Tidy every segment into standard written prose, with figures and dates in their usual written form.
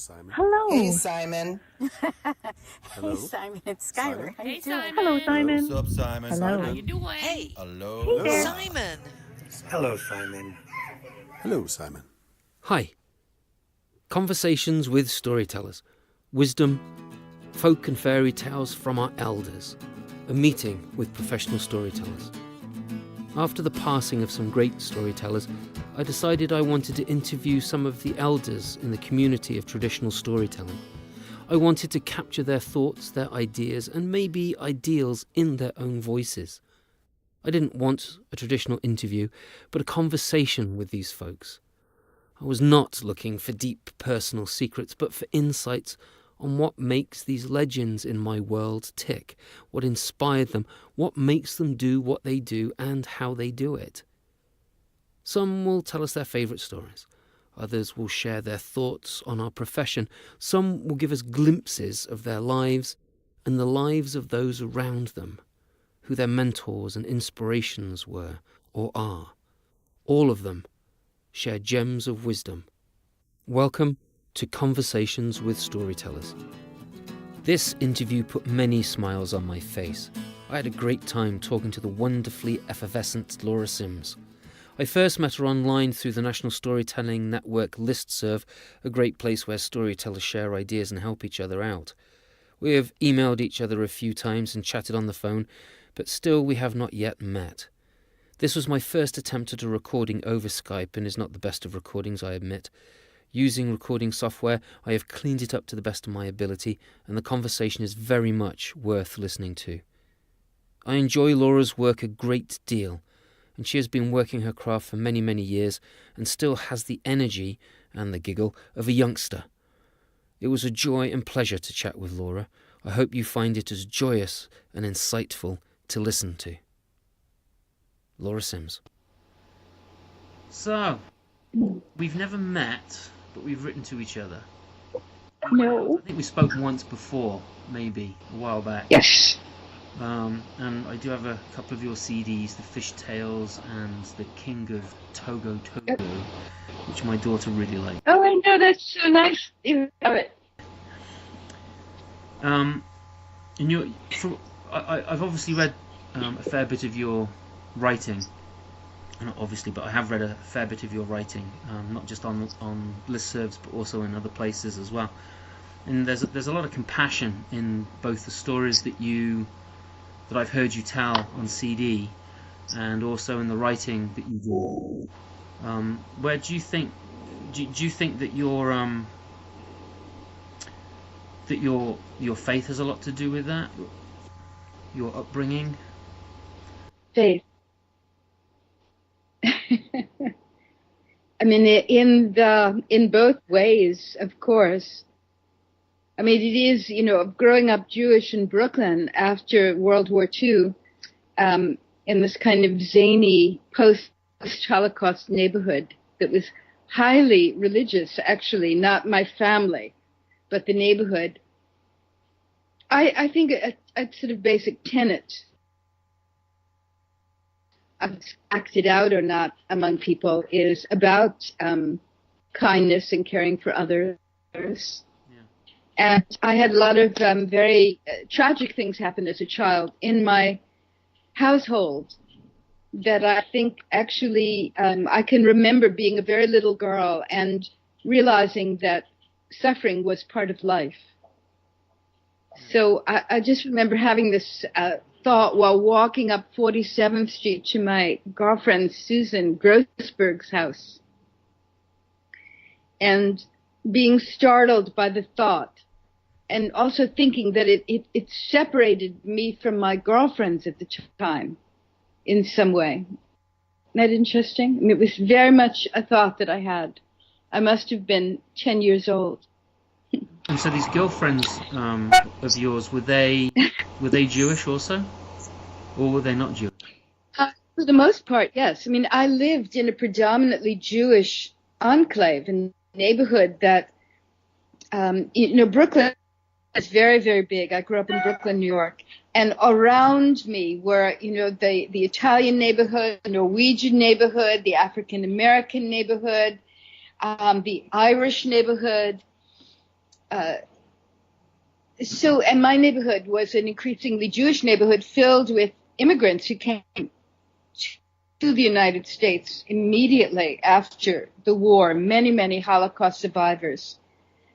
Simon. Hello. Hey, Simon. Hello. Hey, Simon, it's Skylar. Simon? How you Hey, doing? Simon. Hello, Simon. What's up, Simon? Hello. How you doing? Hey. Hello. Hey there. Simon. Hello, Simon. Hello, Simon. Hi. Conversations with storytellers. Wisdom, folk and fairy tales from our elders. A meeting with professional storytellers. After the passing of some great storytellers, I decided I wanted to interview some of the elders in the community of traditional storytelling. I wanted to capture their thoughts, their ideas, and maybe ideals in their own voices. I didn't want a traditional interview, but a conversation with these folks. I was not looking for deep personal secrets, but for insights on what makes these legends in my world tick, what inspired them, what makes them do what they do, and how they do it. Some will tell us their favourite stories. Others will share their thoughts on our profession. Some will give us glimpses of their lives and the lives of those around them, who their mentors and inspirations were or are. All of them share gems of wisdom. Welcome to Conversations with Storytellers. This interview put many smiles on my face. I had a great time talking to the wonderfully effervescent Laura Sims. I first met her online through the National Storytelling Network listserv, a great place where storytellers share ideas and help each other out. We have emailed each other a few times and chatted on the phone, but still we have not yet met. This was my first attempt at a recording over Skype and is not the best of recordings, I admit. Using recording software, I have cleaned it up to the best of my ability, and the conversation is very much worth listening to. I enjoy Laura's work a great deal, and she has been working her craft for many, many years and still has the energy and the giggle of a youngster. It was a joy and pleasure to chat with Laura. I hope you find it as joyous and insightful to listen to. Laura Sims. So, we've never met, but we've written to each other. No. I think we spoke once before, maybe, a while back. Yes. And I do have a couple of your CDs, The Fish Tales and The King of Togo, which my daughter really liked. Oh, I know. That's so nice. You have it. And I've obviously read a fair bit of your writing. Not obviously, but I have read a fair bit of your writing, not just on listservs, but also in other places as well. And there's a lot of compassion in both the stories that I've heard you tell on CD, and also in the writing that you do. Where do you think that your faith has a lot to do with that? Your upbringing? Faith. I mean, in both ways, of course. I mean, it is, growing up Jewish in Brooklyn after World War II, in this kind of zany post-Holocaust neighborhood that was highly religious, actually, not my family, but the neighborhood. I think a sort of basic tenet, acted out or not among people, is about kindness and caring for others. And I had a lot of very tragic things happen as a child in my household that I think actually I can remember being a very little girl and realizing that suffering was part of life. So I just remember having this thought while walking up 47th Street to my girlfriend Susan Grossberg's house, and being startled by the thought, and also thinking that it separated me from my girlfriends at the time in some way. Isn't that interesting? I mean, it was very much a thought that I had. I must have been 10 years old. And so these girlfriends of yours, were they Jewish also, or were they not Jewish? For the most part, yes. I mean, I lived in a predominantly Jewish enclave in a neighborhood that, Brooklyn is very, very big. I grew up in Brooklyn, New York, and around me were, the Italian neighborhood, the Norwegian neighborhood, the African American neighborhood, the Irish neighborhood. and my neighborhood was an increasingly Jewish neighborhood filled with immigrants who came to the United States immediately after the war. Many, many Holocaust survivors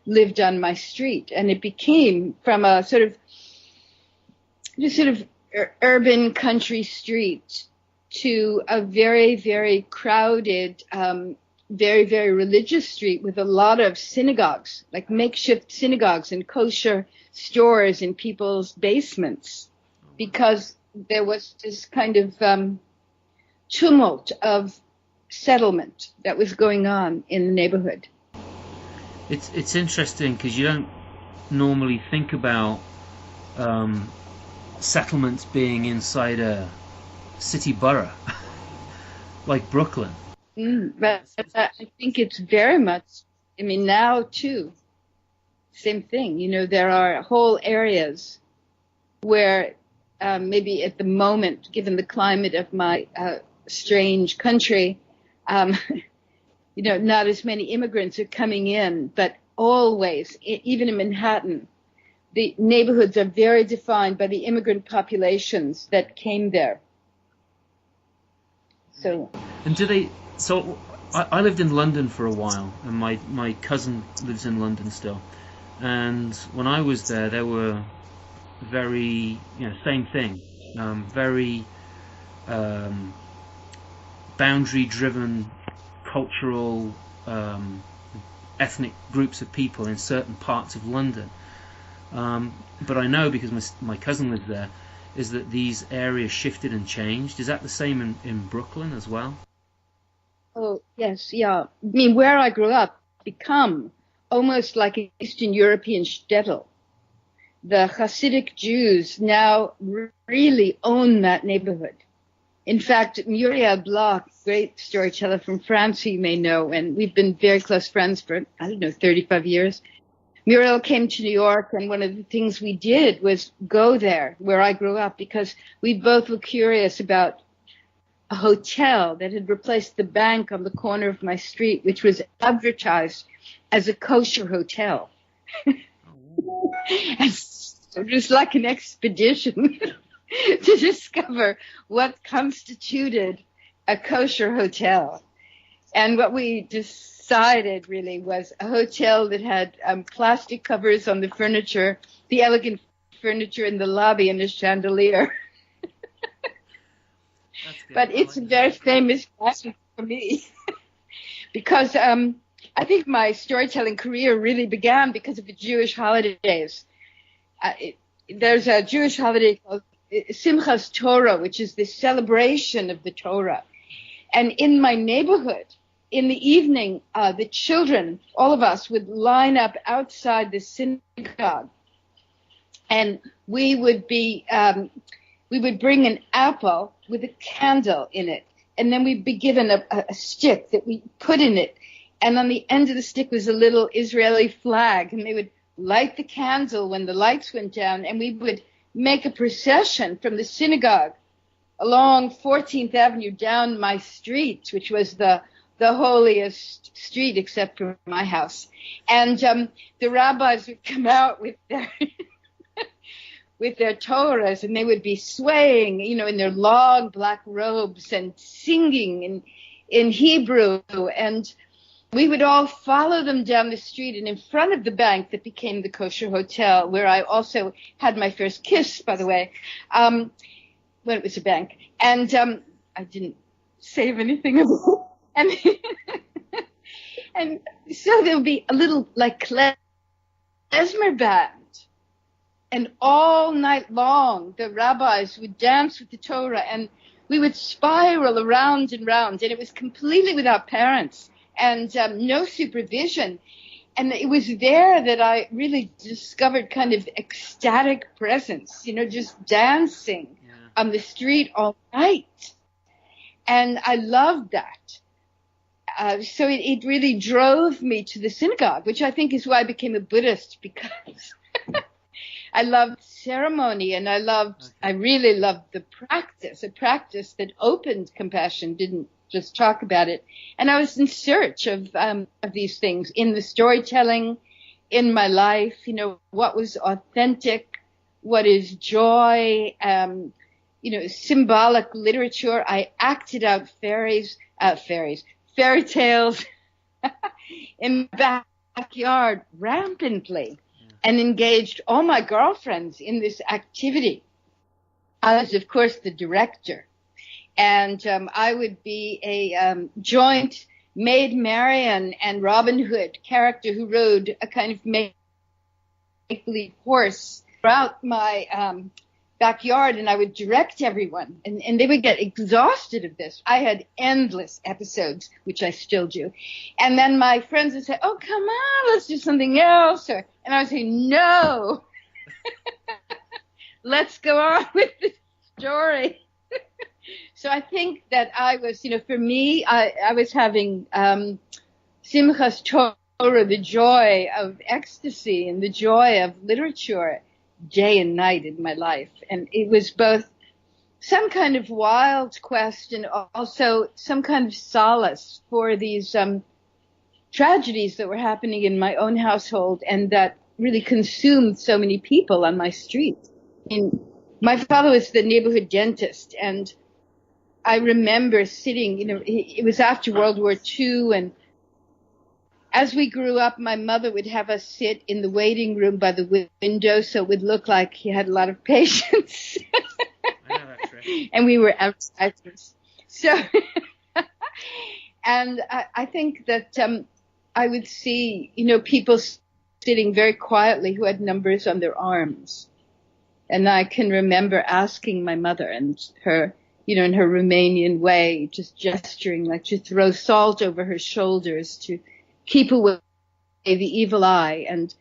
lived on my street, and it became from a sort of urban country street to a very, very crowded, very, very religious street with a lot of synagogues, like makeshift synagogues and kosher stores in people's basements, because there was this kind of tumult of settlement that was going on in the neighborhood. It's interesting because you don't normally think about settlements being inside a city borough like Brooklyn. But I think it's very much, I mean, now too, same thing. You know, there are whole areas where maybe at the moment, given the climate of my strange country, you know, not as many immigrants are coming in, but always, even in Manhattan, the neighborhoods are very defined by the immigrant populations that came there. So. And do they? So I lived in London for a while, and my cousin lives in London still. And when I was there, there were very, you know, same thing, very boundary-driven, cultural, ethnic groups of people in certain parts of London. But I know, because my cousin lives there, is that these areas shifted and changed. Is that the same in Brooklyn as well? Oh, yes, yeah. I mean, where I grew up become almost like an Eastern European shtetl. The Hasidic Jews now really own that neighborhood. In fact, Muriel Bloch, great storyteller from France, who you may know, and we've been very close friends for, 35 years. Muriel came to New York, and one of the things we did was go there, where I grew up, because we both were curious about a hotel that had replaced the bank on the corner of my street, which was advertised as a kosher hotel. And so it was like an expedition to discover what constituted a kosher hotel. And what we decided really was a hotel that had plastic covers on the furniture, the elegant furniture in the lobby, and a chandelier. But it's a very famous classic for me because I think my storytelling career really began because of the Jewish holidays. There's a Jewish holiday called Simchas Torah, which is the celebration of the Torah. And in my neighborhood, in the evening, the children, all of us, would line up outside the synagogue, and we would bring an apple with a candle in it, and then we'd be given a stick that we put in it, and on the end of the stick was a little Israeli flag, and they would light the candle when the lights went down, and we would make a procession from the synagogue along 14th Avenue down my street, which was the holiest street except for my house. And the rabbis would come out with their with their Torahs, and they would be swaying, you know, in their long black robes and singing in Hebrew. And we would all follow them down the street, and in front of the bank that became the Kosher Hotel, where I also had my first kiss, by the way, when it was a bank. And I didn't save anything of it. And so there would be a little, like, klezmer band. And all night long, the rabbis would dance with the Torah, and we would spiral around and round. And it was completely without parents and no supervision. And it was there that I really discovered kind of ecstatic presence, you know, just dancing on the street all night. And I loved that. So it really drove me to the synagogue, which I think is why I became a Buddhist, because I loved ceremony, and I really loved the practice, a practice that opened compassion, didn't just talk about it. And I was in search of these things in the storytelling, in my life, you know, what was authentic, what is joy, you know, symbolic literature. I acted out fairy tales in my backyard rampantly and engaged all my girlfriends in this activity. I was, of course, the director, and I would be a joint Maid Marian and Robin Hood character who rode a kind of make-believe horse throughout my backyard, and I would direct everyone, and they would get exhausted of this. I had endless episodes, which I still do. And then my friends would say, oh, come on, let's do something else. And I would say, no, let's go on with the story. So I think that I was, you know, for me, I was having Simchas Torah, the joy of ecstasy and the joy of literature, day and night in my life. And it was both some kind of wild quest and also some kind of solace for these tragedies that were happening in my own household and that really consumed so many people on my street. And my father was the neighborhood dentist, and I remember sitting, you know, it was after World War II, and as we grew up, my mother would have us sit in the waiting room by the window, so it would look like he had a lot of patience. I know that's right. And we were outsiders. So, and I think that I would see, you know, people sitting very quietly who had numbers on their arms. And I can remember asking my mother and her, you know, in her Romanian way, just gesturing like to throw salt over her shoulders to keep away the evil eye. And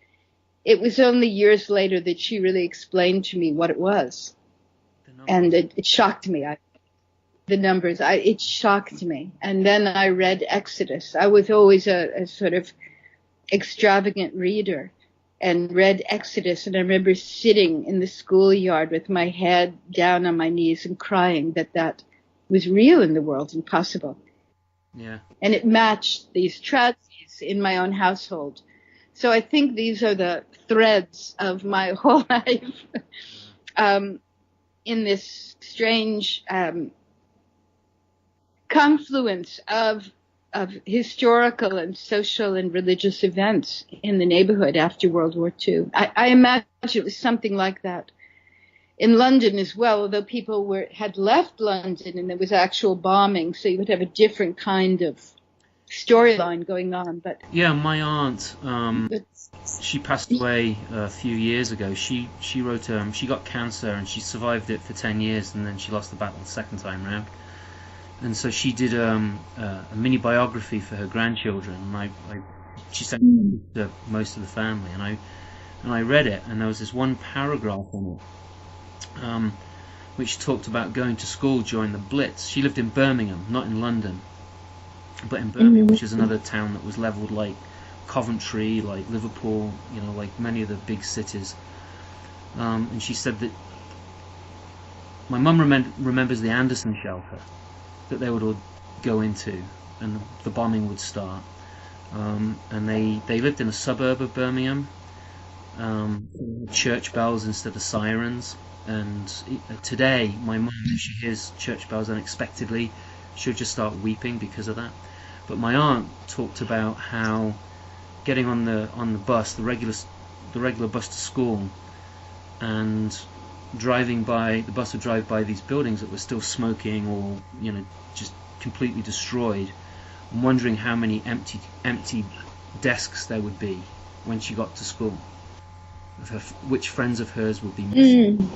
it was only years later that she really explained to me what it was. And it shocked me. It shocked me. And then I read Exodus. I was always a sort of extravagant reader and read Exodus. And I remember sitting in the schoolyard with my head down on my knees and crying that was real in the world and possible. Yeah. And it matched these tragedies in my own household. So I think these are the threads of my whole life in this strange confluence of historical and social and religious events in the neighborhood after World War II. I imagine it was something like that in London as well, although people had left London and there was actual bombing, so you would have a different kind of storyline going on. But yeah, my aunt, she passed away a few years ago. She wrote she got cancer and she survived it for 10 years, and then she lost the battle the second time round. And so she did a mini biography for her grandchildren, and she sent it to most of the family, and I read it, and there was this one paragraph in it which talked about going to school during the Blitz. She lived in Birmingham, not in London, but in Birmingham, which is another town that was leveled like Coventry, like Liverpool, you know, like many of the big cities. And she said that my mum remembers the Anderson shelter that they would all go into, and the bombing would start. And they lived in a suburb of Birmingham, church bells instead of sirens. And today, my mum, if she hears church bells unexpectedly, she'll just start weeping because of that. But my aunt talked about how getting on the bus, the regular bus to school, and driving by, the bus would drive by these buildings that were still smoking or, you know, just completely destroyed, and wondering how many empty desks there would be when she got to school, which friends of hers would be missing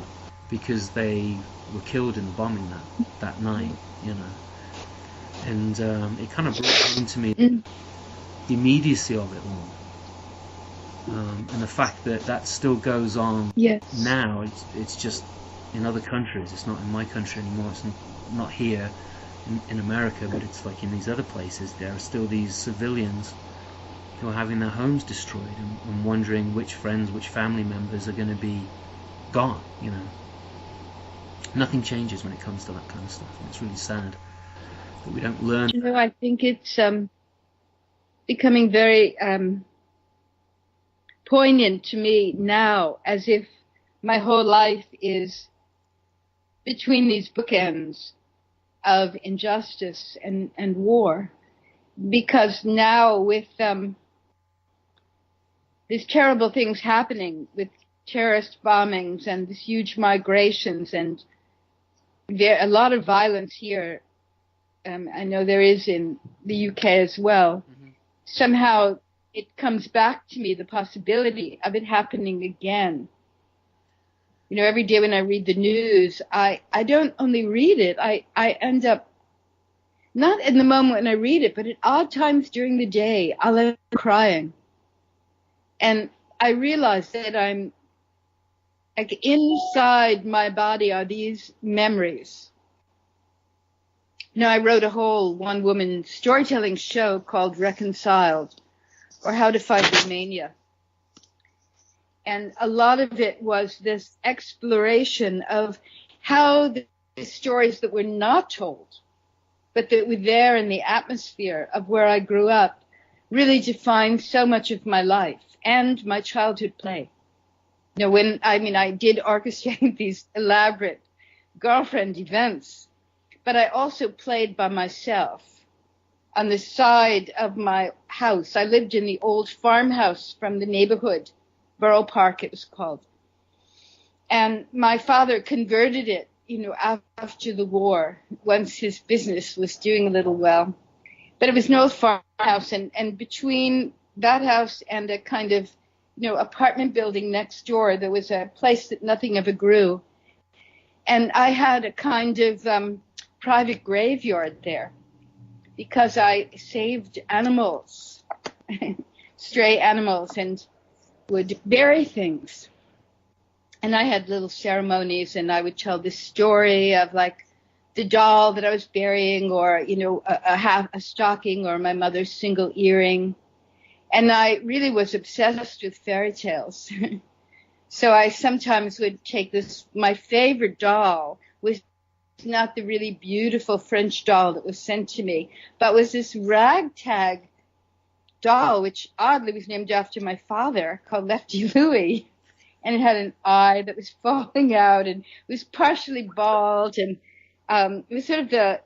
because they were killed in the bombing that night, you know. And it kind of brought home to me the immediacy of it all, and the fact that still goes on now. It's just in other countries. It's not in my country anymore. It's not here in America, but it's like in these other places. There are still these civilians who are having their homes destroyed and wondering which friends, which family members are going to be gone, you know. Nothing changes when it comes to that kind of stuff, and it's really sad that we don't learn. You know, I think it's becoming very poignant to me now, as if my whole life is between these bookends of injustice and war. Because now with these terrible things happening with terrorist bombings and these huge migrations and a lot of violence here, I know there is in the UK as well, somehow it comes back to me, the possibility of it happening again. You know, every day when I read the news, I don't only read it, I end up, not in the moment when I read it, but at odd times during the day, I'll end up crying. And I realize that I'm, like, inside my body are these memories. You know, I wrote a whole one-woman storytelling show called Reconciled, or How to Fight Romania. And a lot of it was this exploration of how the stories that were not told, but that were there in the atmosphere of where I grew up, really defined so much of my life and my childhood play. You know, I did orchestrate these elaborate girlfriend events, but I also played by myself on the side of my house. I lived in the old farmhouse from the neighborhood, Borough Park it was called. And my father converted it, you know, after the war, once his business was doing a little well. But it was an old farmhouse, and between that house and a kind of, you know, apartment building next door, there was a place that nothing ever grew. And I had a kind of private graveyard there because I saved animals, stray animals, and would bury things. And I had little ceremonies, and I would tell this story of, like, the doll that I was burying, or, you know, a stocking, or my mother's single earring. And I really was obsessed with fairy tales. So I sometimes would take this, my favorite doll was not the really beautiful French doll that was sent to me, but was this ragtag doll, which oddly was named after my father, called Lefty Louie. And it had an eye that was falling out, and it was partially bald, and it was sort of the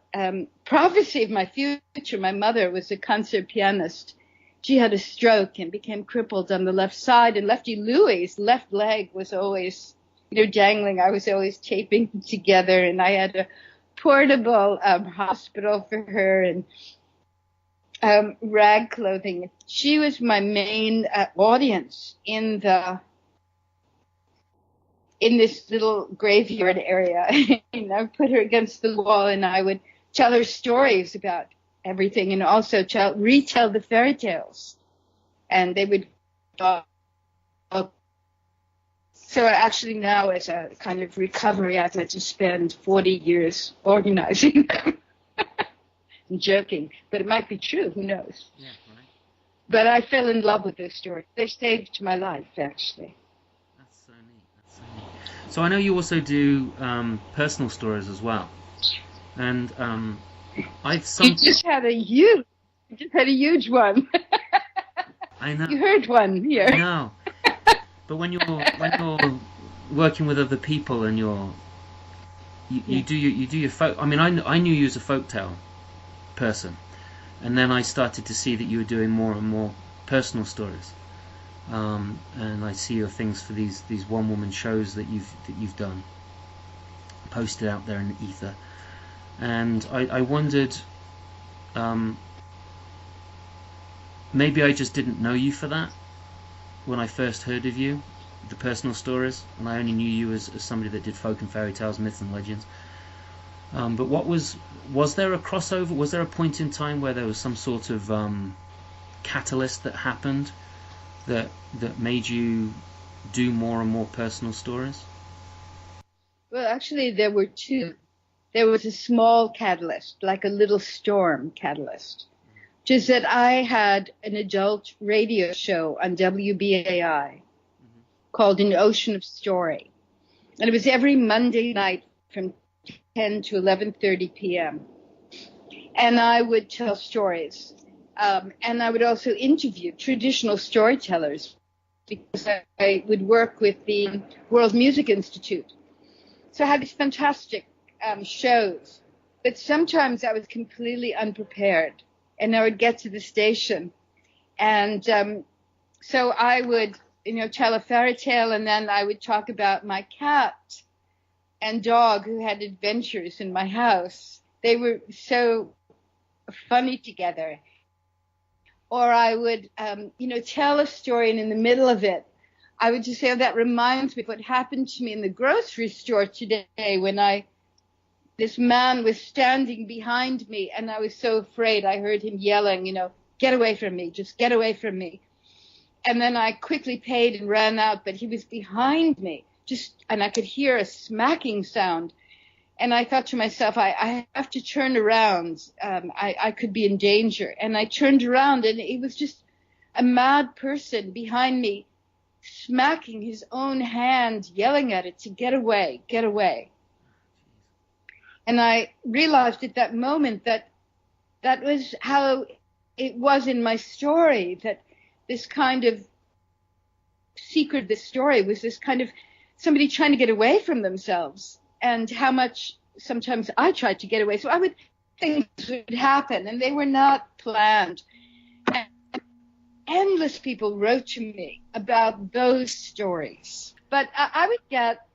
prophecy of my future. My mother was a concert pianist. She had a stroke and became crippled on the left side, and Lefty Louie's left leg was always, you know, dangling. I was always taping it together, and I had a portable hospital for her, and rag clothing. She was my main audience in this little graveyard area. And I would put her against the wall, and I would tell her stories about everything, and also retell the fairy tales. And they would so actually now, as a kind of recovery, I've had to spend 40 years organizing them. I'm joking, but it might be true, who knows. Yeah, right. But I fell in love with those stories. They saved my life, actually. That's so neat. That's so neat. So I know you also do personal stories as well, and You just had a huge one. I know. You heard one here. I know. But when you're working with other people and you do your folk. I mean, I knew you as a folktale person, and then I started to see that you were doing more and more personal stories. And I see your things for these one woman shows that you've done, posted out there in the ether. And I wondered, maybe I just didn't know you for that when I first heard of you, the personal stories, and I only knew you as somebody that did folk and fairy tales, myths and legends. But was there a crossover? Was there a point in time where there was some sort of catalyst that happened that made you do more and more personal stories? Well, actually, there were two. There was a small catalyst, like a little storm catalyst, which is that I had an adult radio show on WBAI called An Ocean of Story. And it was every Monday night from 10 to 11:30 p.m. And I would tell stories. And I would also interview traditional storytellers, because I would work with the World Music Institute. So I had these fantastic shows, but sometimes I was completely unprepared, and I would get to the station, and so I would, tell a fairy tale, and then I would talk about my cat and dog who had adventures in my house. They were so funny together. Or I would, tell a story, and in the middle of it, I would just say, oh, that reminds me of what happened to me in the grocery store today when this man was standing behind me, and I was so afraid. I heard him yelling, get away from me, just get away from me. And then I quickly paid and ran out, but he was behind me, and I could hear a smacking sound. And I thought to myself, I have to turn around. I could be in danger. And I turned around, and it was just a mad person behind me, smacking his own hand, yelling at it to get away, get away. And I realized at that moment that was how it was in my story, that this kind of secret of the story was this kind of somebody trying to get away from themselves, and how much sometimes I tried to get away. So I would think things would happen, and they were not planned. And endless people wrote to me about those stories. But I would get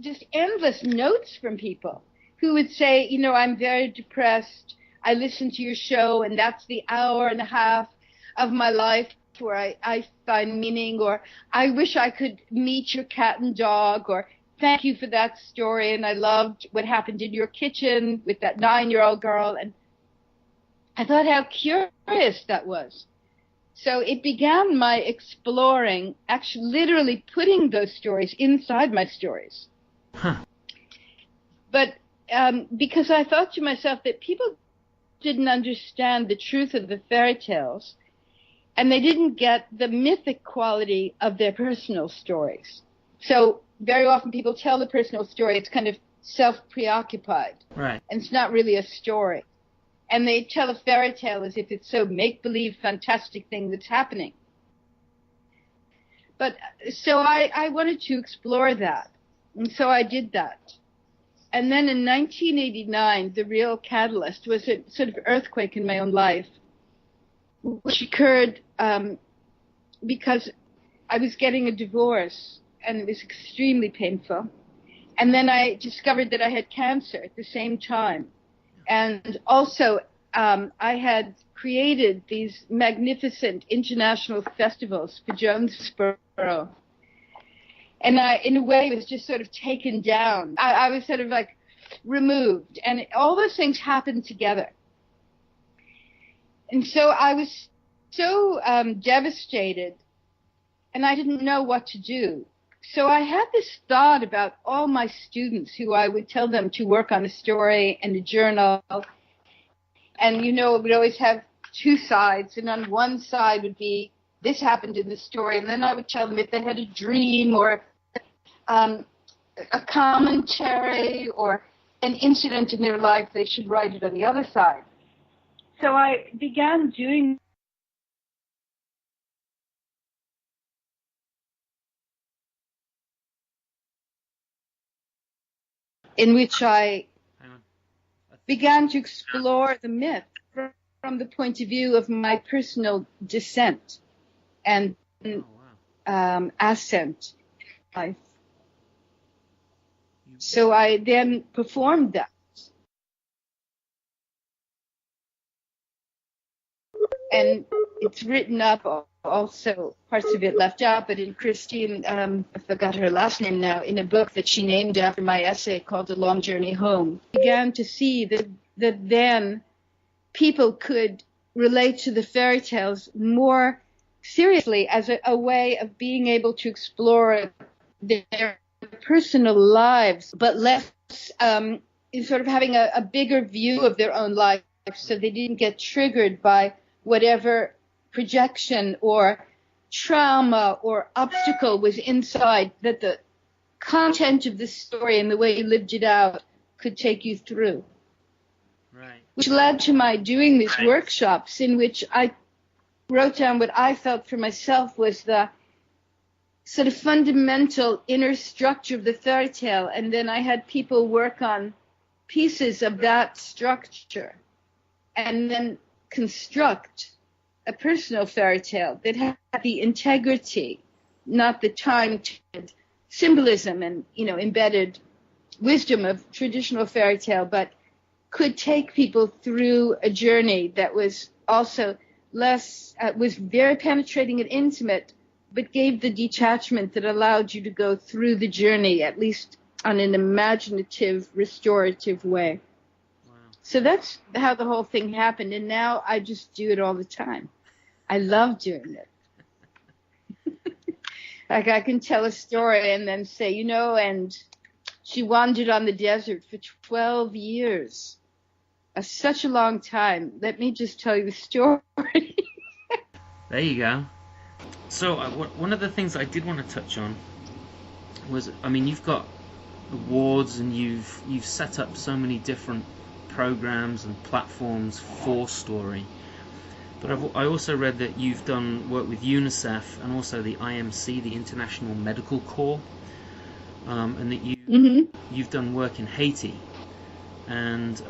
just endless notes from people who would say, I'm very depressed. I listen to your show, and that's the hour and a half of my life where I find meaning, or I wish I could meet your cat and dog, or thank you for that story, and I loved what happened in your kitchen with that 9-year-old girl. And I thought how curious that was. So it began my exploring, actually literally putting those stories inside my stories. Huh. But because I thought to myself that people didn't understand the truth of the fairy tales, and they didn't get the mythic quality of their personal stories. So very often people tell the personal story, it's kind of self-preoccupied. Right. And it's not really a story. And they tell a fairy tale as if it's some make-believe, fantastic thing that's happening. But so I wanted to explore that. And so I did that. And then in 1989, the real catalyst was a sort of earthquake in my own life, which occurred because I was getting a divorce, and it was extremely painful. And then I discovered that I had cancer at the same time. And also, I had created these magnificent international festivals for Jonesboro. And I, in a way, was just sort of taken down. I was sort of like removed. And all those things happened together. And so I was so devastated, and I didn't know what to do. So I had this thought about all my students who I would tell them to work on a story and a journal. And, we'd always have two sides. And on one side would be, this happened in the story. And then I would tell them if they had a dream or a commentary or an incident in their life, they should write it on the other side. So I began doing in which I began to explore the myth from the point of view of my personal descent and ascent in life. So I then performed that. And it's written up, also parts of it left out, but in Christine, I forgot her last name now, in a book that she named after my essay called The Long Journey Home, I began to see that then people could relate to the fairy tales more seriously as a way of being able to explore their personal lives, but less in sort of having a bigger view of their own life, so they didn't get triggered by whatever projection or trauma or obstacle was inside, that the content of the story and the way you lived it out could take you through. Right. Which led to my doing these workshops in which I wrote down what I felt for myself was the sort of fundamental inner structure of the fairy tale, and then I had people work on pieces of that structure and then construct a personal fairy tale that had the integrity, not the time-tested symbolism and, embedded wisdom of traditional fairy tale, but could take people through a journey that was also was very penetrating and intimate, but gave the detachment that allowed you to go through the journey, at least on an imaginative, restorative way. Wow. So that's how the whole thing happened. And now I just do it all the time. I love doing it. Like I can tell a story and then say, and she wandered on the desert for 12 years. Such a long time. Let me just tell you the story. There you go. So one of the things I did want to touch on was, you've got awards and you've set up so many different programs and platforms for story. But I also read that you've done work with UNICEF and also the IMC, the International Medical Corps, and that you've done work in Haiti, and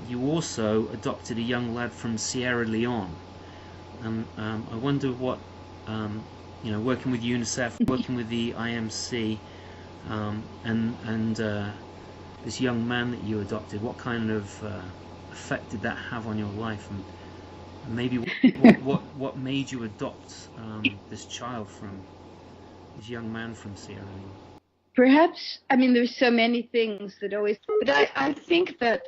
you also adopted a young lad from Sierra Leone. And I wonder what, working with UNICEF, working with the IMC, and this young man that you adopted, what kind of effect did that have on your life? And maybe what made you adopt this child this young man from Sierra Leone? Perhaps, there's so many things that always, but I think that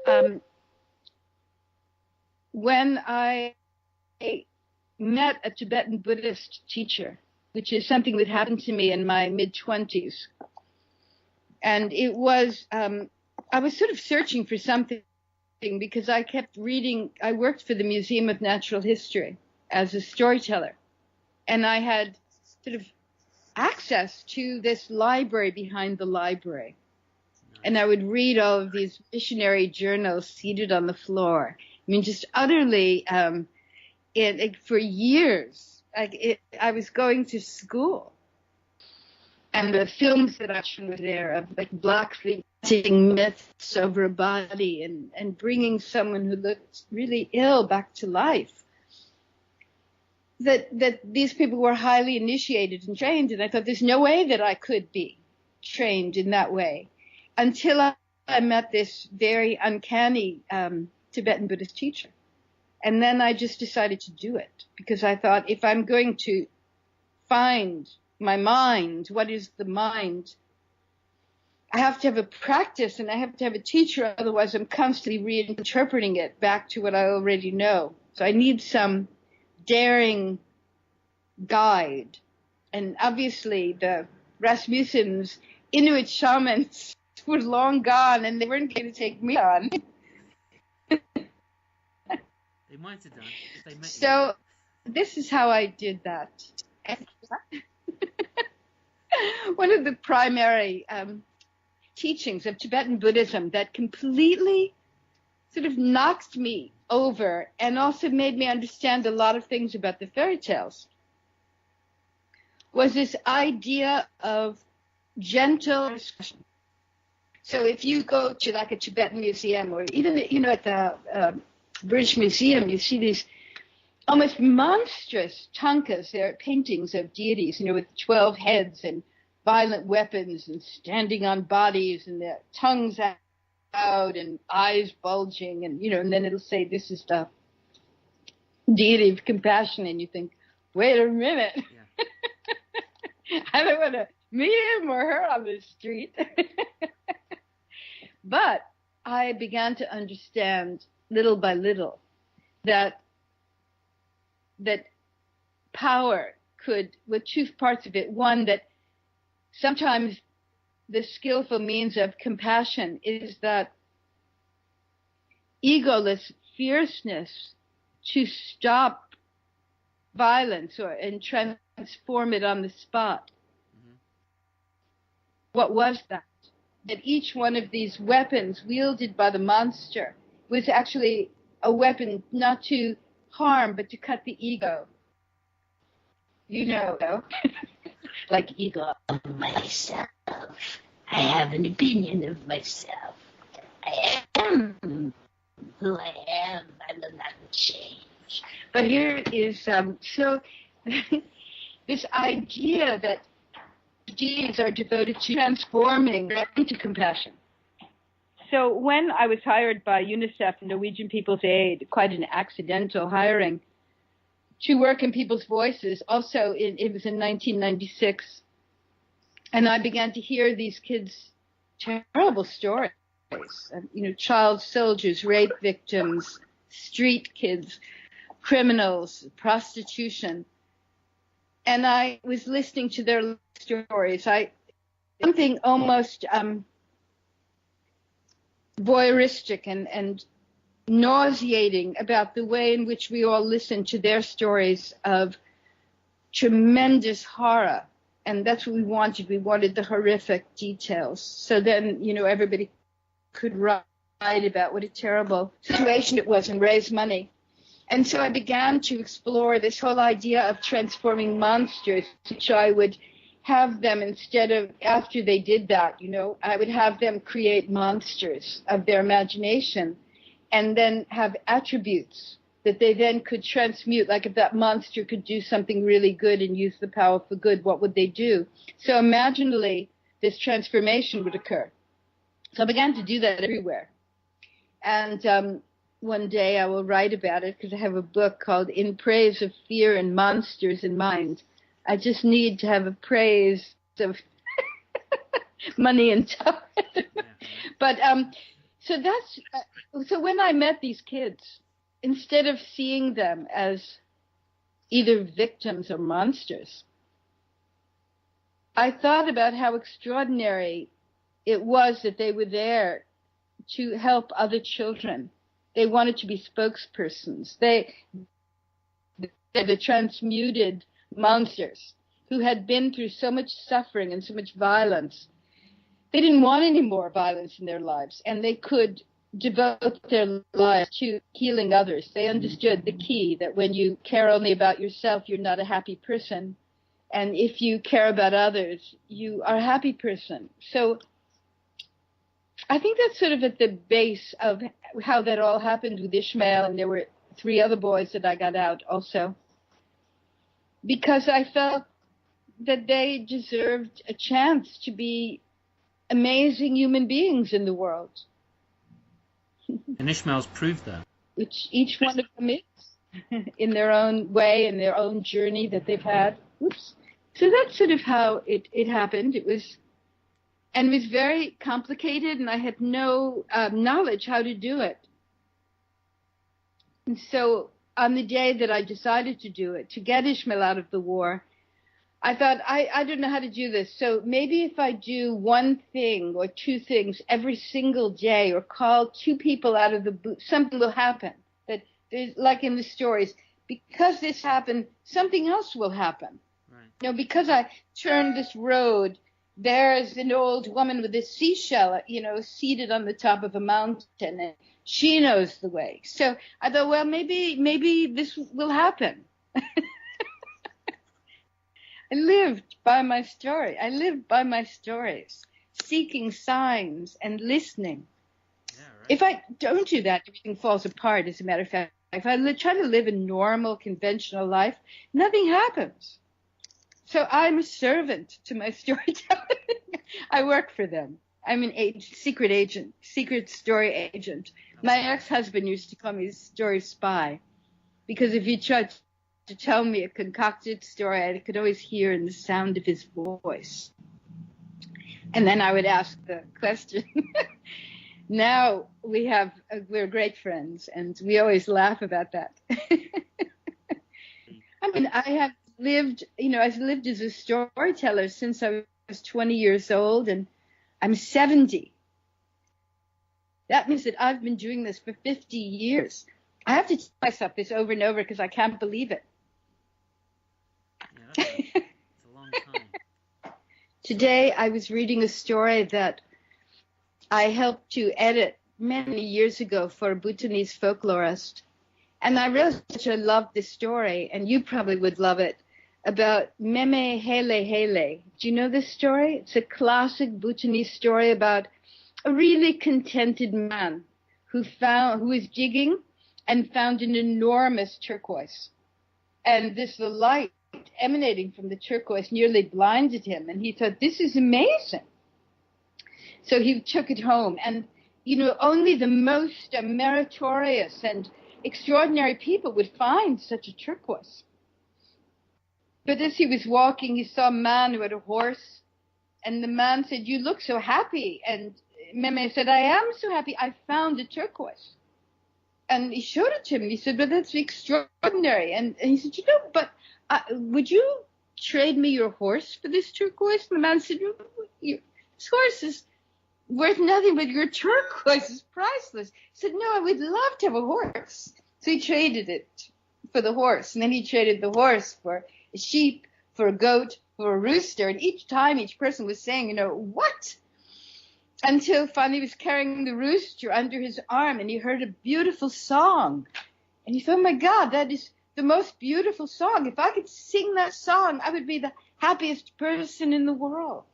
when I met a Tibetan Buddhist teacher, which is something that happened to me in my mid-20s, and it was, I was sort of searching for something because I kept reading. I worked for the Museum of Natural History as a storyteller, and I had sort of access to this library behind the library. And I would read all of these missionary journals seated on the floor. Just utterly, for years, I was going to school. And the films that actually were there of Blackfeet myths over a body and bringing someone who looked really ill back to life. That these people were highly initiated and trained, and I thought there's no way that I could be trained in that way until I met this very uncanny Tibetan Buddhist teacher. And then I just decided to do it because I thought if I'm going to find my mind, what is the mind, I have to have a practice and I have to have a teacher, otherwise I'm constantly reinterpreting it back to what I already know. So I need some daring guide. And obviously the Rasmussen's Inuit shamans were long gone and they weren't going to take me on. They might have done if they met so you. This is how I did that. One of the primary teachings of Tibetan Buddhism that completely sort of knocked me over and also made me understand a lot of things about the fairy tales was this idea of gentle expression. So if you go to a Tibetan museum or even, at the British Museum, you see these almost monstrous tankas. They're paintings of deities, with 12 heads and violent weapons and standing on bodies and their tongues out and eyes bulging and then it'll say this is the deity of compassion and you think, wait a minute. Yeah. I don't want to meet him or her on the street. But I began to understand little by little that power with two parts of it. One, that sometimes the skillful means of compassion is that egoless fierceness to stop violence and transform it on the spot. Mm-hmm. What was that? That each one of these weapons wielded by the monster was actually a weapon not to harm but to cut the ego. You know, though. Like ego of myself. I have an opinion of myself. I am who I am. I will not change. But here is so this idea that deeds are devoted to transforming into compassion. So when I was hired by UNICEF, Norwegian People's Aid, quite an accidental hiring, to work in people's voices, also it was in 1996, and I began to hear these kids' terrible stories, child soldiers, rape victims, street kids, criminals, prostitution. And I was listening to their stories. Something almost voyeuristic and nauseating about the way in which we all listen to their stories of tremendous horror. And that's what we wanted. We wanted the horrific details. So then, everybody could write about what a terrible situation it was and raise money. And so I began to explore this whole idea of transforming monsters, which I would have them, instead of, after they did that, I would have them create monsters of their imagination and then have attributes that they then could transmute. Like if that monster could do something really good and use the power for good, what would they do? So imaginally, this transformation would occur. So I began to do that everywhere. And one day I will write about it because I have a book called In Praise of Fear and Monsters in Mind. I just need to have a praise of money and time. But so when I met these kids, instead of seeing them as either victims or monsters, I thought about how extraordinary it was that they were there to help other children. They wanted to be spokespersons. They're the transmuted monsters who had been through so much suffering and so much violence. They didn't want any more violence in their lives, and they could devote their lives to healing others. They understood the key that when you care only about yourself, you're not a happy person. And if you care about others, you are a happy person. So I think that's sort of at the base of how that all happened with Ishmael, and there were 3 other boys that I got out also, because I felt that they deserved a chance to be amazing human beings in the world. And Ishmael's proved that. Which each one of them is, in their own way, in their own journey that they've had. Oops. So that's sort of how it happened. It was very complicated, and I had no knowledge how to do it. And so on the day that I decided to do it, to get Ishmael out of the war, I thought, I don't know how to do this. So maybe if I do one thing or 2 things every single day, or call 2 people out of the blue, something will happen. That there's, like in the stories, because this happened, something else will happen. Right. Because I turned this road, there's an old woman with a seashell, seated on the top of a mountain, and she knows the way. So I thought, well, maybe this will happen. I lived by my story. I lived by my stories, seeking signs and listening. Yeah, right. If I don't do that, everything falls apart, as a matter of fact. If I try to live a normal, conventional life, nothing happens. So I'm a servant to my storytelling. I work for them. I'm an secret story agent. My ex-husband used to call me a story spy, because if he tried to tell me a concocted story, I could always hear in the sound of his voice. And then I would ask the question. Now we're great friends, and we always laugh about that. I mean, I have lived, I've lived as a storyteller since I was 20 years old, and I'm 70. That means that I've been doing this for 50 years. I have to tell myself this over and over because I can't believe it. Yeah, it's a long time. Today I was reading a story that I helped to edit many years ago for a Bhutanese folklorist. And I realized that I loved this story, and you probably would love it. about Meme Hele Hele. Do you know this story? It's a classic Bhutanese story about a really contented man who was digging and found an enormous turquoise. And the light emanating from the turquoise nearly blinded him. And he thought, this is amazing. So he took it home. And, only the most meritorious and extraordinary people would find such a turquoise. But as he was walking, he saw a man who had a horse. And the man said, you look so happy. And Meme said, I am so happy. I found a turquoise. And he showed it to him. He said, but that's extraordinary. And he said, but would you trade me your horse for this turquoise? And the man said, this horse is worth nothing, but your turquoise is priceless. He said, no, I would love to have a horse. So he traded it for the horse. And then he traded the horse for a sheep, for a goat, for a rooster. And each time, each person was saying, what? Until finally he was carrying the rooster under his arm and he heard a beautiful song. And he thought, oh my God, that is the most beautiful song. If I could sing that song, I would be the happiest person in the world.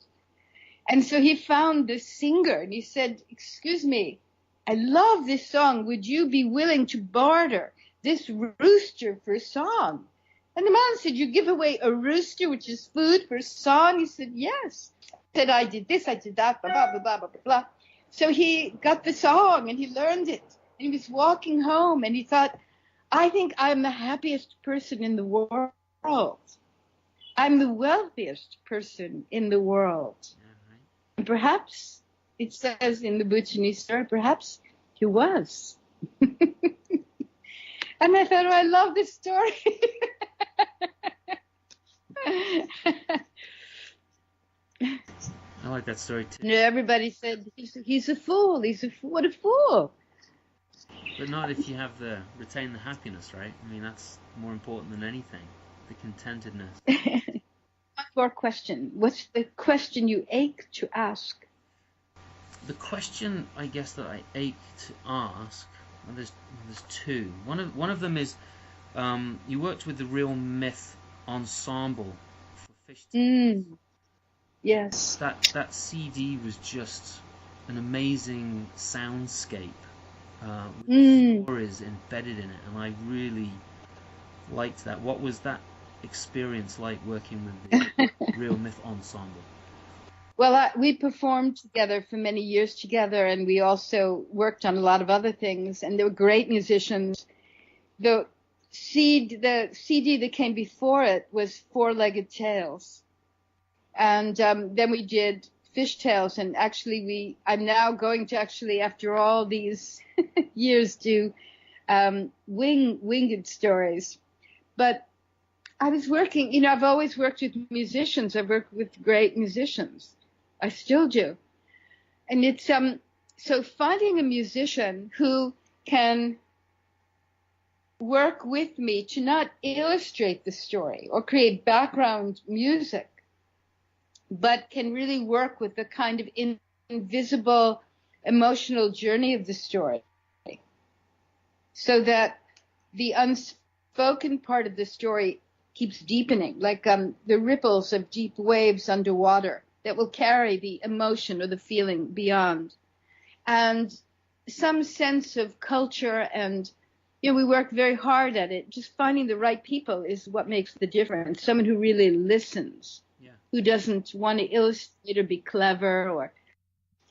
And so he found the singer and he said, excuse me, I love this song. Would you be willing to barter this rooster for a song? And the man said, you give away a rooster, which is food, for a song? He said, yes. He said, I did this, I did that, blah, blah, blah, blah, blah, blah. So he got the song and he learned it. And he was walking home and he thought, I think I'm the happiest person in the world. I'm the wealthiest person in the world. And perhaps, it says in the Bhutanese story, perhaps he was. And I thought, I love this story. I like that story too. Everybody said, he's a fool. What a fool. But not if you have retain the happiness, right? I mean, that's more important than anything. The contentedness. One more question. What's the question you ache to ask? The question, I guess, that I ache to ask, well, there's two. One of them is, you worked with the Real Myth Ensemble for Fish Tales. Yes. That CD was just an amazing soundscape with stories embedded in it, and I really liked that. What was that experience like working with the Real Myth Ensemble? Well, we performed together for many years together, and we also worked on a lot of other things, and they were great musicians. The CD that came before it was Four-Legged Tales. And then we did Fish Tales, and actually I'm now going to actually, after all these years, do winged stories. But I was working, I've always worked with musicians. I've worked with great musicians. I still do. And it's so finding a musician who can work with me to not illustrate the story or create background music, but can really work with the kind of invisible emotional journey of the story, so that the unspoken part of the story keeps deepening, like the ripples of deep waves underwater that will carry the emotion or the feeling beyond. And some sense of culture, and we work very hard at it. Just finding the right people is what makes the difference. Someone who really listens. Who doesn't want to illustrate or be clever,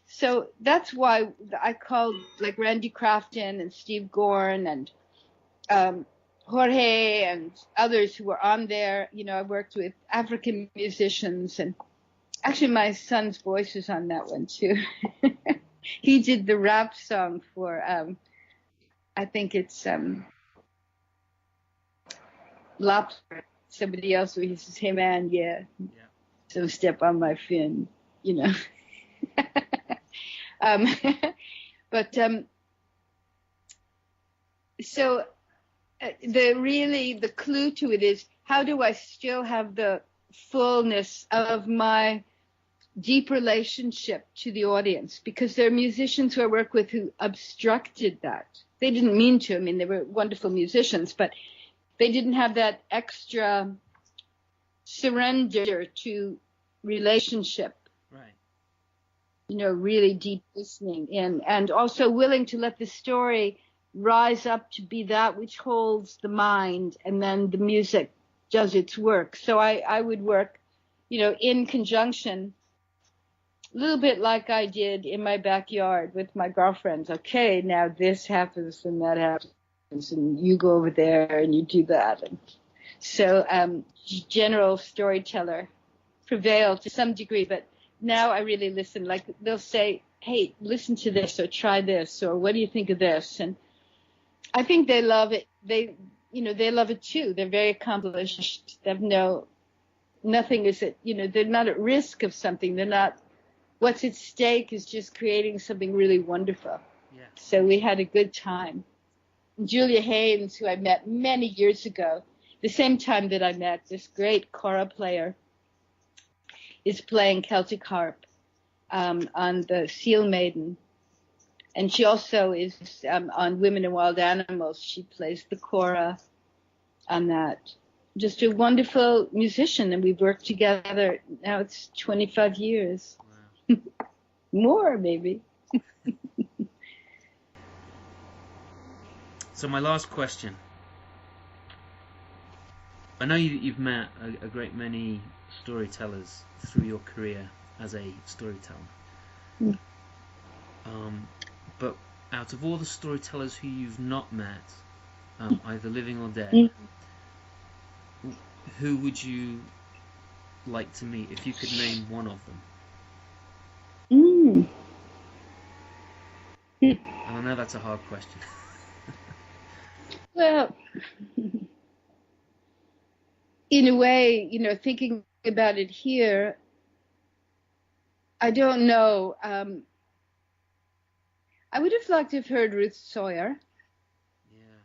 so that's why I called like Randy Crafton and Steve Gorn and Jorge and others who were on there. I worked with African musicians, and actually my son's voice is on that one too. He did the rap song for I think it's Lobster. Somebody else who says, "Hey man, yeah. So step on my fin," But so the clue to it is, how do I still have the fullness of my deep relationship to the audience? Because there are musicians who I work with who obstructed that. They didn't mean to. I mean, they were wonderful musicians, but they didn't have that extra surrender to relationship. Right. Really deep listening in, and also willing to let the story rise up to be that which holds the mind, and then the music does its work. So I would work, in conjunction, a little bit like I did in my backyard with my girlfriends. Okay, now this happens and that happens, and you go over there and you do that. And so general storyteller prevailed to some degree, but now I really listen. Like they'll say, hey, listen to this or try this, or what do you think of this? And I think they love it. They love it too. They're very accomplished. They have nothing is at, they're not at risk of something. They're not, what's at stake is just creating something really wonderful. Yeah. So we had a good time. Julia Haynes, who I met many years ago, the same time that I met this great kora player, is playing Celtic harp on the Seal Maiden. And she also is on Women and Wild Animals. She plays the kora on that. Just a wonderful musician, and we've worked together. Now it's 25 years. Wow. More, maybe. So my last question. I know you've met a great many storytellers through your career as a storyteller. Mm. But out of all the storytellers who you've not met, either living or dead, who would you like to meet if you could name one of them? And I know that's a hard question. Well, in a way, thinking about it here, I don't know. I would have liked to have heard Ruth Sawyer. Yeah.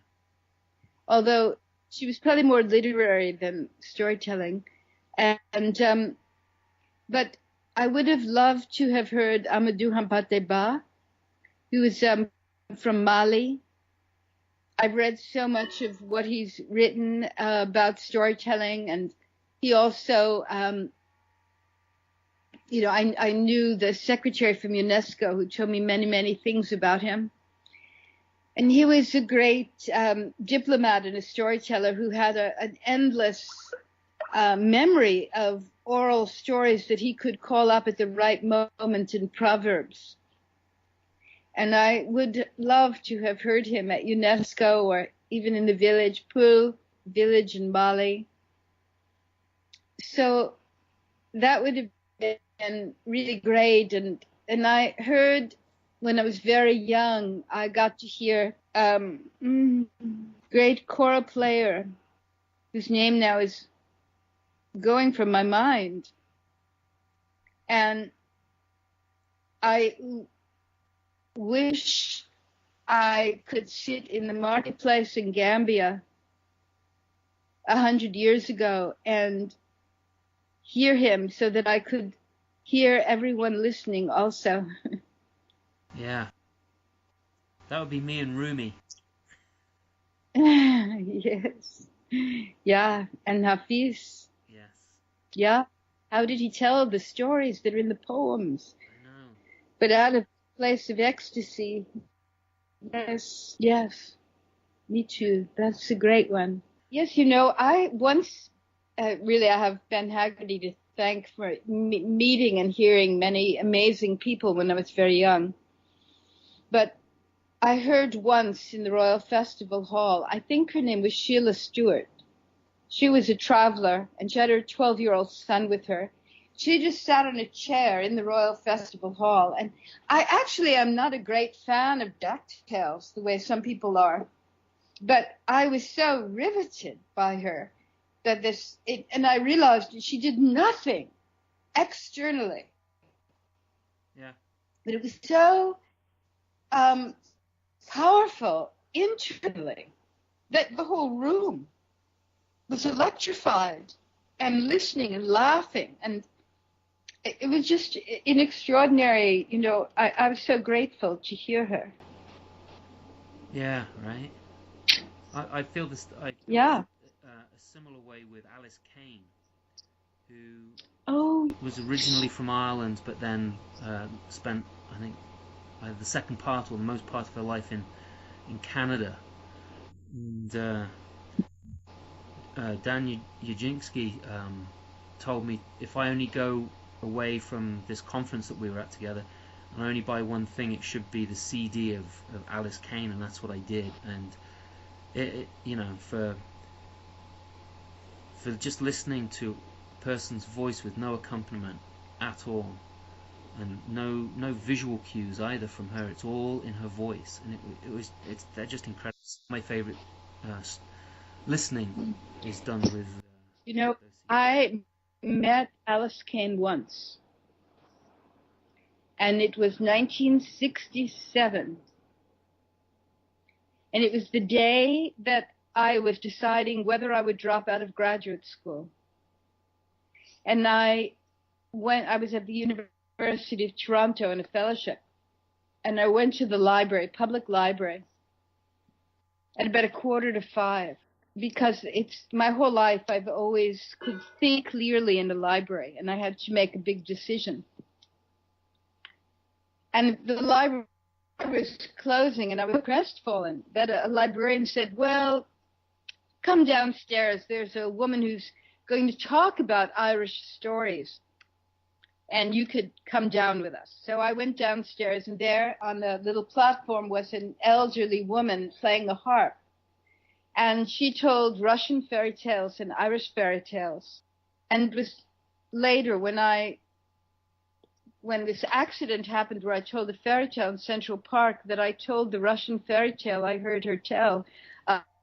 Although she was probably more literary than storytelling. And but I would have loved to have heard Amadou Hampâté Bâ, who is from Mali. I've read so much of what he's written about storytelling, and he also, I knew the secretary from UNESCO who told me many, many things about him. And he was a great diplomat and a storyteller who had an endless memory of oral stories that he could call up at the right moment in Proverbs. And I would love to have heard him at UNESCO or even in the village, Pool village in Mali. So that would have been really great. And I heard when I was very young, I got to hear great kora player whose name now is going from my mind. And I wish I could sit in the marketplace in Gambia 100 years ago and hear him so that I could hear everyone listening also. Yeah. That would be me and Rumi. Yes. Yeah. And Hafiz. Yes. Yeah. How did he tell the stories that are in the poems? I know. But out of a place of ecstasy. Yes. Yes. Me too. That's a great one. Yes, I once, really, I have Ben Haggerty to thank for meeting and hearing many amazing people when I was very young. But I heard once in the Royal Festival Hall, I think her name was Sheila Stewart. She was a traveler, and she had her 12-year-old son with her. She just sat on a chair in the Royal Festival Hall. And I actually am not a great fan of ducktails, the way some people are. But I was so riveted by her that and I realized that she did nothing externally. Yeah. But it was so powerful internally that the whole room was electrified and listening and laughing. And it was just an extraordinary, I was so grateful to hear her. Yeah, right. I feel this. Yeah. A similar way with Alice Kane. who was originally from Ireland, but then spent, I think, the second part or the most part of her life in Canada. And Dan Yajinski told me if I only go away from this conference that we were at together and I only buy one thing, it should be the CD of Alice Kane, and that's what I did. And it you know, for just listening to a person's voice with no accompaniment at all, and no visual cues either from her, it's all in her voice, and they're just incredible. My favorite listening is done with I met Alice Kane once, and it was 1967, and it was the day that I was deciding whether I would drop out of graduate school. And I was at the University of Toronto in a fellowship, and I went to the library, public library, at about 4:45, because it's my whole life I've always could think clearly in the library, and I had to make a big decision. And the library was closing, and I was crestfallen that a librarian said, well, come downstairs. There's a woman who's going to talk about Irish stories, and you could come down with us. So I went downstairs, and there on the little platform was an elderly woman playing a harp. And she told Russian fairy tales and Irish fairy tales. And it was later when this accident happened where I told the fairy tale in Central Park that I told the Russian fairy tale I heard her tell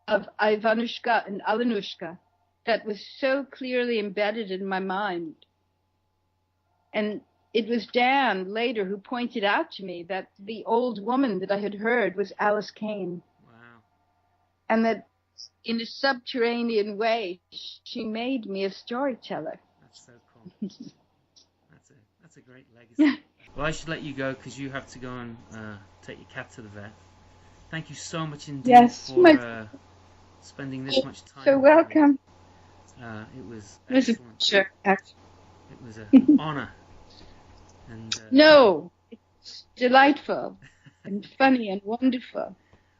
of Ivanushka and Alenushka that was so clearly embedded in my mind. And it was Dan later who pointed out to me that the old woman that I had heard was Alice Kane. Wow. And that in a subterranean way, she made me a storyteller. That's so cool. That's a great legacy. Well, I should let you go because you have to go and take your cat to the vet. Thank you so much indeed for spending this much time. So welcome. It was excellent. Sure, actually. It was an honor. And no, it's delightful and funny and wonderful.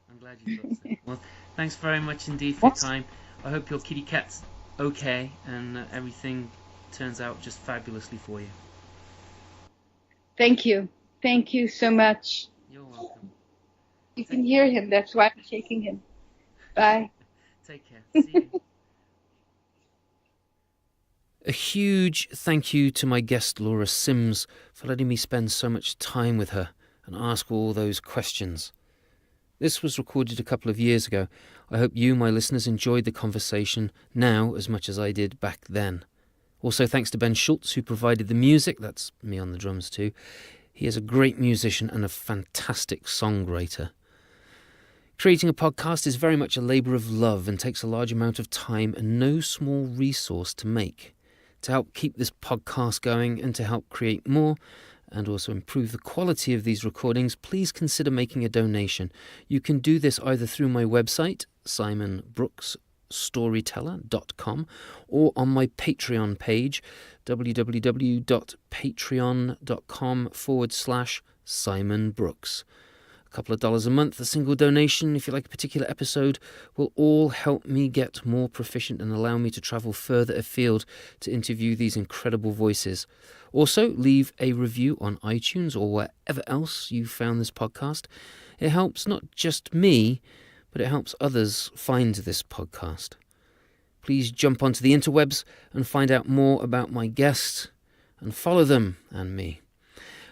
I'm glad you thought so. Well, thanks very much indeed for your time. I hope your kitty cat's okay and everything turns out just fabulously for you. Thank you. Thank you so much. You're welcome. You can hear him. That's why I'm shaking him. Bye. Take care. See you. A huge thank you to my guest Laura Sims for letting me spend so much time with her and ask all those questions. This was recorded a couple of years ago. I hope you, my listeners, enjoyed the conversation now as much as I did back then. Also thanks to Ben Schultz who provided the music. That's me on the drums too. He is a great musician and a fantastic songwriter. Creating a podcast is very much a labour of love and takes a large amount of time and no small resource to make. To help keep this podcast going and to help create more and also improve the quality of these recordings, please consider making a donation. You can do this either through my website, simonbrooksstoryteller.com, or on my Patreon page, www.patreon.com/Simon Brooks. A couple of dollars a month, a single donation, if you like a particular episode, will all help me get more proficient and allow me to travel further afield to interview these incredible voices. Also, leave a review on iTunes or wherever else you found this podcast. It helps not just me, but it helps others find this podcast. Please jump onto the interwebs and find out more about my guests and follow them and me.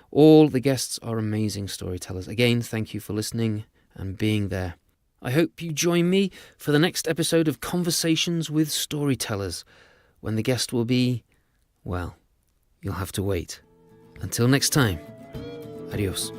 All the guests are amazing storytellers. Again, thank you for listening and being there. I hope you join me for the next episode of Conversations with Storytellers, when the guest will be, well, you'll have to wait. Until next time, adios.